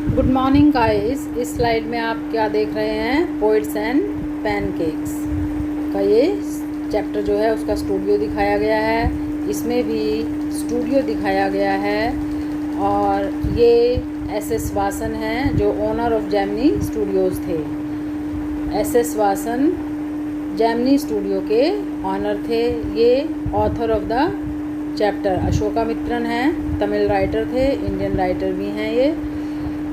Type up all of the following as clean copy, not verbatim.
Good morning guys. इस slide में आप क्या देख रहे हैं, पोएट्स एंड पैनकेक्स का ये चैप्टर जो है उसका स्टूडियो दिखाया गया है। इसमें भी स्टूडियो दिखाया गया है और ये एस.एस. वासन हैं जो ओनर ऑफ जेमिनी स्टूडियोज़ थे। एस.एस. वासन जेमिनी स्टूडियो के ऑनर थे। ये ऑथर ऑफ द चैप्टर अशोकामित्रन हैं, तमिल राइटर थे, इंडियन राइटर भी हैं। ये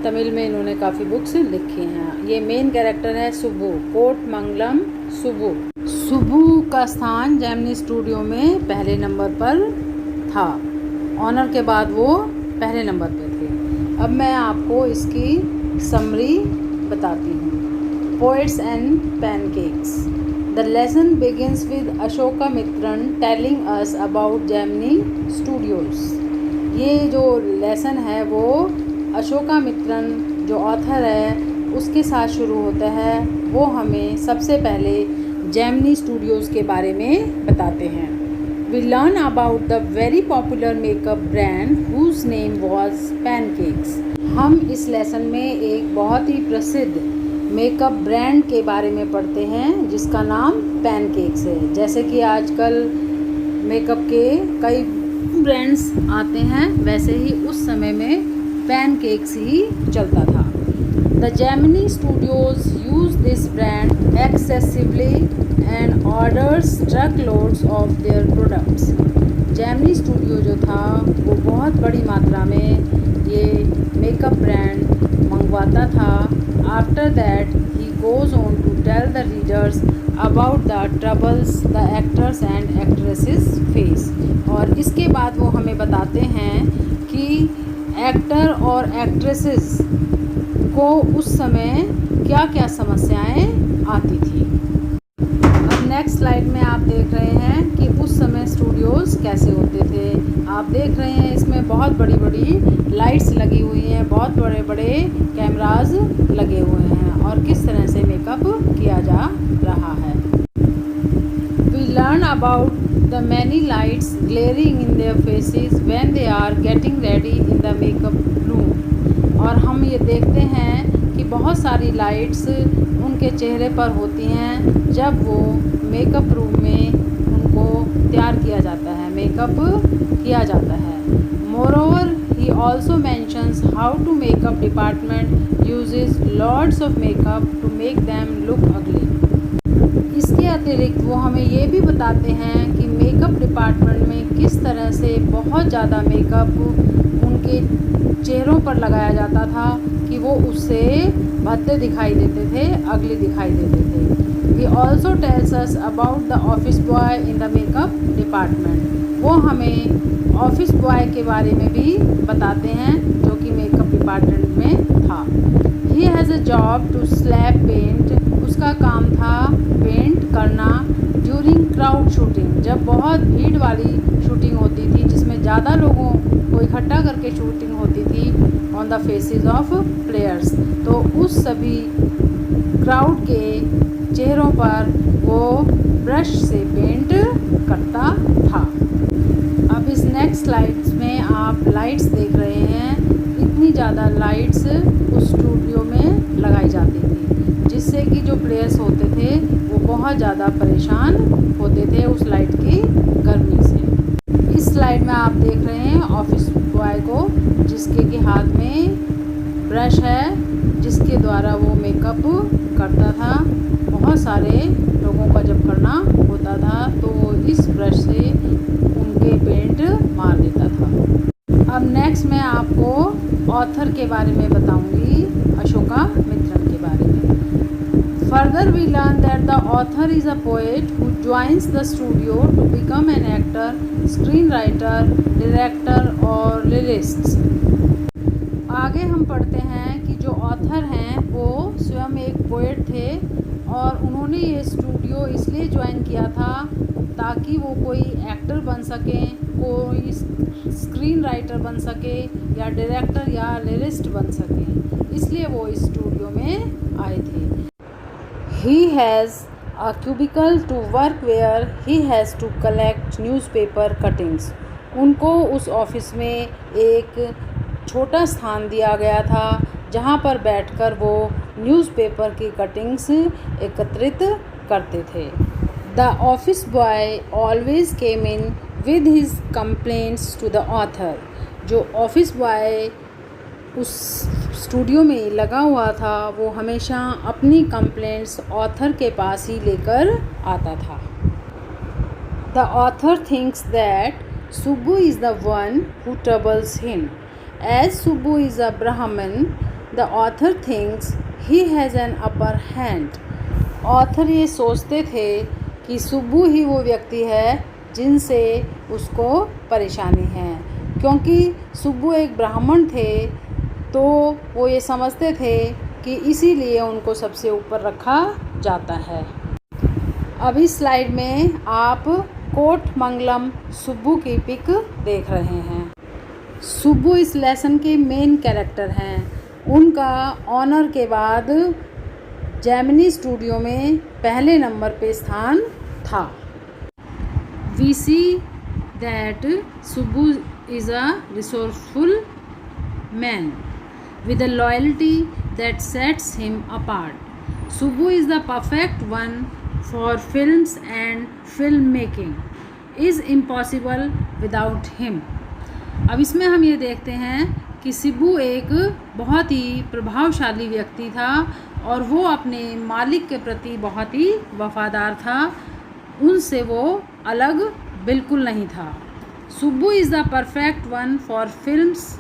तमिल में इन्होंने काफ़ी बुक्स लिखी हैं। ये मेन कैरेक्टर है सुब्बू, कोट मंगलम सुब्बू। सुब्बू का स्थान जेमिनी स्टूडियो में पहले नंबर पर था। ऑनर के बाद वो पहले नंबर पे थे। अब मैं आपको इसकी समरी बताती हूँ। Poets and pancakes. The lesson begins with Ashokamitran telling us about Gemini Studios. ये जो लेसन है वो अशोकामित्रन जो ऑथर है उसके साथ शुरू होता है। वो हमें सबसे पहले जेमिनी स्टूडियोज़ के बारे में बताते हैं। We learn about the very popular makeup brand whose name was pancakes. हम इस लेसन में एक बहुत ही प्रसिद्ध मेकअप ब्रांड के बारे में पढ़ते हैं जिसका नाम पैनकेक्स है। जैसे कि आजकल मेकअप के कई ब्रांड्स आते हैं, वैसे ही उस समय में पैनकेक्स ही चलता था। The Gemini Studios use this brand excessively and orders truck loads of their products. Gemini studio जो था वो बहुत बड़ी मात्रा में ये मेकअप ब्रांड मंगवाता था। After that he goes on to tell the readers about the troubles the actors and actresses face. और इसके बाद वो हमें बताते हैं कि एक्टर और एक्ट्रेसेस को उस समय क्या क्या समस्याएं आती थी। अब नेक्स्ट स्लाइड में आप देख रहे हैं कि उस समय स्टूडियोज़ कैसे होते थे। आप देख रहे हैं इसमें बहुत बड़ी बड़ी लाइट्स लगी हुई हैं, बहुत बड़े बड़े कैमराज लगे हुए हैं और किस तरह से मेकअप किया जा रहा है। We learn about the many lights glaring in their faces when they are getting ready in the makeup room। और हम ये देखते हैं कि बहुत सारी लाइट्स उनके चेहरे पर होती हैं जब वो मेकअप रूम में उनको तैयार किया जाता है, मेकअप किया जाता है। Moreover he also mentions how to makeup department uses lots of makeup to make them look ugly. इसके अतिरिक्त वो हमें ये भी बताते हैं कि मेकअप डिपार्टमेंट में किस तरह से बहुत ज़्यादा मेकअप उनके चेहरों पर लगाया जाता था कि वो उससे भद्दे दिखाई देते थे, अगली दिखाई देते थे। He also tells us about the office boy in the makeup department. वो हमें ऑफिस बॉय के बारे में भी बताते हैं जो कि मेकअप डिपार्टमेंट में था। He has a job to slab paint. उसका काम था पेंट करना ड्यूरिंग क्राउड शूटिंग। जब बहुत भीड़ वाली शूटिंग होती थी जिसमें ज़्यादा लोगों को इकट्ठा करके शूटिंग होती थी on the faces of players, तो उस सभी क्राउड के चेहरों पर वो ब्रश से पेंट करता था। अब इस नेक्स्ट स्लाइड्स में आप लाइट्स देख रहे हैं। इतनी ज़्यादा लाइट्स उस स्टूडियो में लगाई जाती थी जिससे कि जो प्लेयर्स होते थे वो बहुत ज़्यादा परेशान होते थे उस लाइट की गर्मी से। इस स्लाइड में आप देख रहे हैं ऑफिस बॉय को जिसके के हाथ में ब्रश है जिसके द्वारा वो मेकअप करता था। बहुत सारे लोगों का जब करना होता था तो वो इस ब्रश से उनके पेंट मार देता था। अब नेक्स्ट मैं आपको ऑथर के बारे में बताऊंगी, अशोकामित्रन के बारे में। Further we learn that the author is a poet who joins the studio to become an actor, screenwriter, director और lyricist। आगे हम पढ़ते हैं कि जो ऑथर हैं वो स्वयं एक पोएट थे और उन्होंने ये स्टूडियो इसलिए ज्वाइन किया था ताकि वो कोई एक्टर बन सकें, कोई स्क्रीन राइटर बन सके या डायरेक्टर या लिरिस्ट बन सकें, इसलिए वो इस स्टूडियो में आए थे। He has a cubicle to work where he has to collect newspaper cuttings। उनको उस ऑफिस में एक छोटा स्थान दिया गया था जहाँ पर बैठकर वो न्यूज़पेपर की कटिंग्स एकत्रित करते थे। The office boy always came in with his complaints to the author. जो ऑफिस बॉय उस स्टूडियो में लगा हुआ था वो हमेशा अपनी कंप्लेंट्स ऑथर के पास ही लेकर आता था। The author thinks that Subbu is the one who troubles him. As Subbu is a Brahmin, the author thinks he has an upper hand. Author ये सोचते थे कि सुब्बू ही वो व्यक्ति है जिनसे उसको परेशानी है। क्योंकि सुब्बू एक ब्राह्मण थे तो वो ये समझते थे कि इसीलिए उनको सबसे ऊपर रखा जाता है। अब इस स्लाइड में आप कोट मंगलम सुब्बू की पिक देख रहे हैं। सुब्बू इस लेसन के मेन कैरेक्टर हैं। उनका ऑनर के बाद जेमिनी स्टूडियो में पहले नंबर पे स्थान था। We see that Subbu is a resourceful man with a loyalty that sets him apart. Subbu is the perfect one for films and filmmaking. Is impossible without him. अब इसमें हम ये देखते हैं कि सिब्बू एक बहुत ही प्रभावशाली व्यक्ति था और वो अपने मालिक के प्रति बहुत ही वफादार था। उनसे वो अलग बिल्कुल नहीं था। Subbu is the perfect one for films.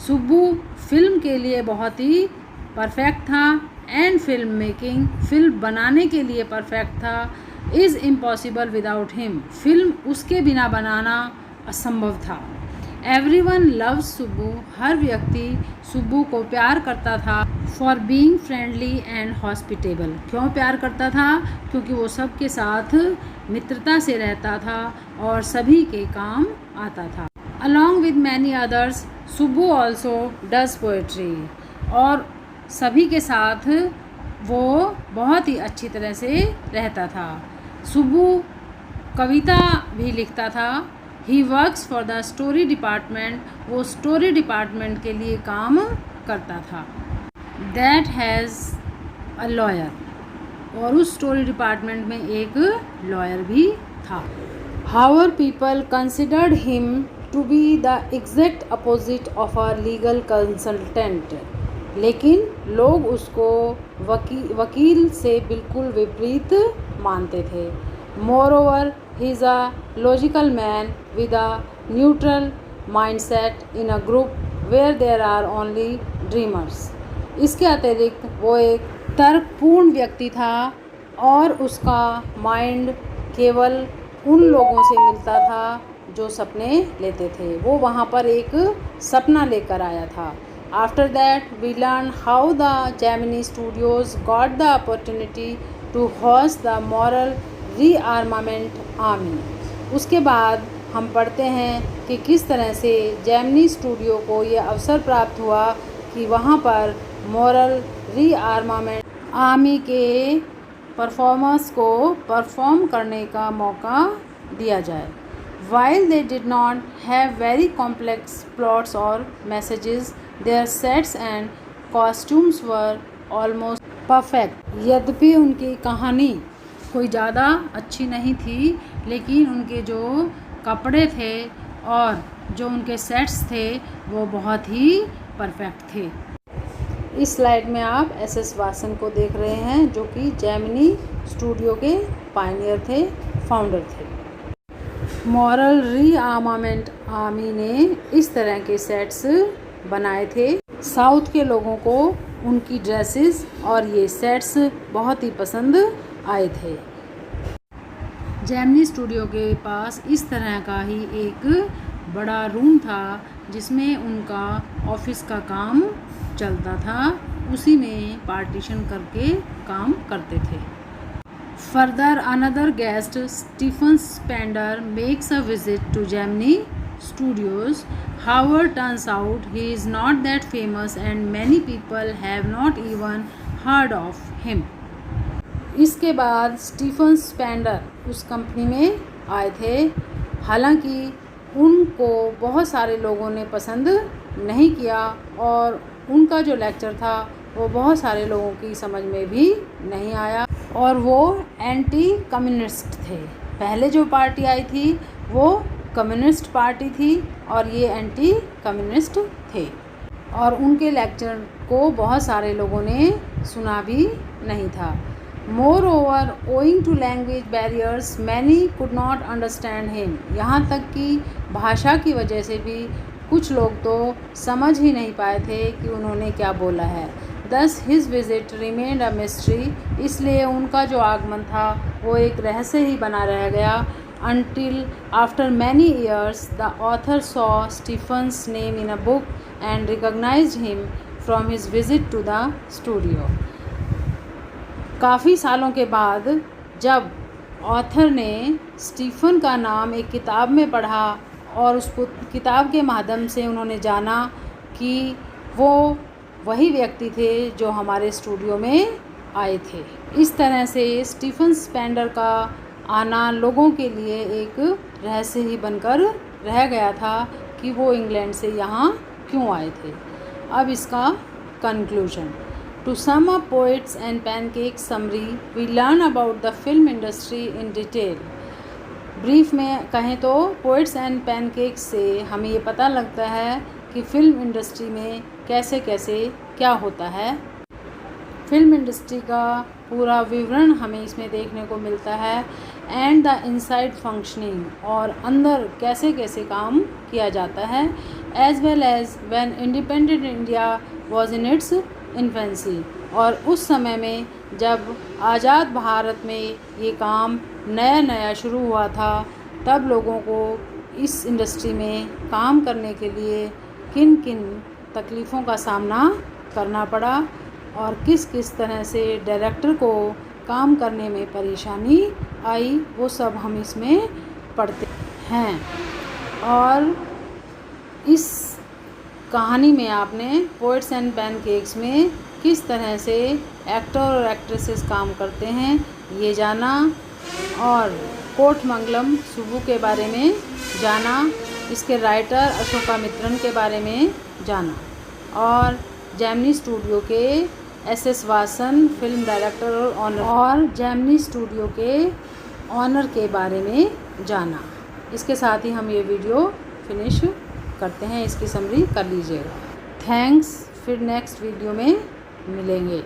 Subbu film के लिए बहुत ही परफेक्ट था एंड फिल्म मेकिंग, फिल्म बनाने के लिए परफेक्ट था। Is impossible without him, film उसके बिना बनाना असंभव था। एवरीवन लव्स सुब्बू, हर व्यक्ति सुब्बू को प्यार करता था। For being friendly and hospitable, क्यों प्यार करता था? क्योंकि वो सबके साथ मित्रता से रहता था और सभी के काम आता था। Along with many others Subbu also does poetry, और सभी के साथ वो बहुत ही अच्छी तरह से रहता था। सुब्बू कविता भी लिखता था। He works for the story department, वो स्टोरी डिपार्टमेंट के लिए काम करता था। दैट हैज़ अ लॉयर, और उस स्टोरी डिपार्टमेंट में एक लॉयर भी था। However people considered him to be the exact opposite of a legal consultant, लेकिन लोग उसको वकील से बिल्कुल विपरीत मानते थे। Moreover he is a logical man with a neutral mindset in a group where there are only dreamers. इसके अतिरिक्त वो एक तर्कपूर्ण व्यक्ति था और उसका माइंड केवल उन लोगों से मिलता था जो सपने लेते थे। वो वहाँ पर एक सपना लेकर आया था। After that we learn how the Gemini Studios got the opportunity to host the moral rearmament army. उसके बाद हम पढ़ते हैं कि किस तरह से जेमिनी स्टूडियो को ये अवसर प्राप्त हुआ कि वहाँ पर मॉरल रीआर्मामेंट आर्मी के परफॉर्मर्स को परफॉर्म करने का मौका दिया जाए। While they did not have very complex plots or messages, their sets and costumes were almost perfect. यद्यपि उनकी कहानी कोई ज़्यादा अच्छी नहीं थी, लेकिन उनके जो कपड़े थे और जो उनके सेट्स थे वो बहुत ही परफेक्ट थे। इस स्लाइड में आप एस.एस. वासन को देख रहे हैं जो कि जेमिनी स्टूडियो के पायनियर थे, फाउंडर थे। मॉरल रीआर्मामेंट आर्मी ने इस तरह के सेट्स बनाए थे। साउथ के लोगों को उनकी ड्रेसेस और ये सेट्स बहुत ही पसंद आए थे। जेमिनी स्टूडियो के पास इस तरह का ही एक बड़ा रूम था जिसमें उनका ऑफिस का काम चलता था। उसी में पार्टीशन करके काम करते थे। Further, another guest, Stephen Spender, makes a visit to Gemini Studios. However, turns out he is not that famous and many people have not even heard of him. इसके बाद स्टीफन स्पेंडर उस company में आए थे। हालांकि उनको बहुत सारे लोगों ने पसंद नहीं किया और उनका जो लेक्चर था वो बहुत सारे लोगों की समझ में भी नहीं आया और वो एंटी कम्युनिस्ट थे। पहले जो पार्टी आई थी वो कम्युनिस्ट पार्टी थी और ये एंटी कम्युनिस्ट थे और उनके लेक्चर को बहुत सारे लोगों ने सुना भी नहीं था। Moreover, owing to language barriers, many could not understand him. यहाँ तक कि भाषा की वजह से भी कुछ लोग तो समझ ही नहीं पाए थे कि उन्होंने क्या बोला है। Thus his visit remained a mystery. इसलिए उनका जो आगमन था वो एक रहस्य ही बना रह गया। Until after many years, the author saw Stephen's name in a book and recognized him from his visit to the studio. काफ़ी सालों के बाद जब ऑथर ने स्टीफन का नाम एक किताब में पढ़ा और उस किताब के माध्यम से उन्होंने जाना कि वो वही व्यक्ति थे जो हमारे स्टूडियो में आए थे। इस तरह से स्टीफन स्पेंडर का आना लोगों के लिए एक रहस्य ही बनकर रह गया था कि वो इंग्लैंड से यहाँ क्यों आए थे। अब इसका conclusion. To sum up Poets and Pancakes summary, we learn about the film industry in detail. Brief में कहें तो Poets and Pancakes से हमें ये पता लगता है कि फ़िल्म इंडस्ट्री में कैसे कैसे क्या होता है। फिल्म इंडस्ट्री का पूरा विवरण हमें इसमें देखने को मिलता है एंड द इनसाइड फंक्शनिंग और अंदर कैसे कैसे काम किया जाता है as well as when independent India was in its infancy और उस समय में जब आज़ाद भारत में ये काम नया नया शुरू हुआ था तब लोगों को इस इंडस्ट्री में काम करने के लिए किन किन तकलीफ़ों का सामना करना पड़ा और किस किस तरह से डायरेक्टर को काम करने में परेशानी आई वो सब हम इसमें पढ़ते हैं। और इस कहानी में आपने पोएट्स एंड पैनकेक्स में किस तरह से एक्टर और एक्ट्रेसेस काम करते हैं ये जाना और कोटमंगलम सुब्बू के बारे में जाना, इसके राइटर अशोकामित्रन के बारे में जाना और जेमिनी स्टूडियो के एस वासन फिल्म डायरेक्टर और जेमिनी स्टूडियो के ऑनर के बारे में जाना। इसके साथ ही हम ये वीडियो फिनिश करते हैं। इसकी समरी कर लीजिएगा। थैंक्स। फिर नेक्स्ट वीडियो में मिलेंगे।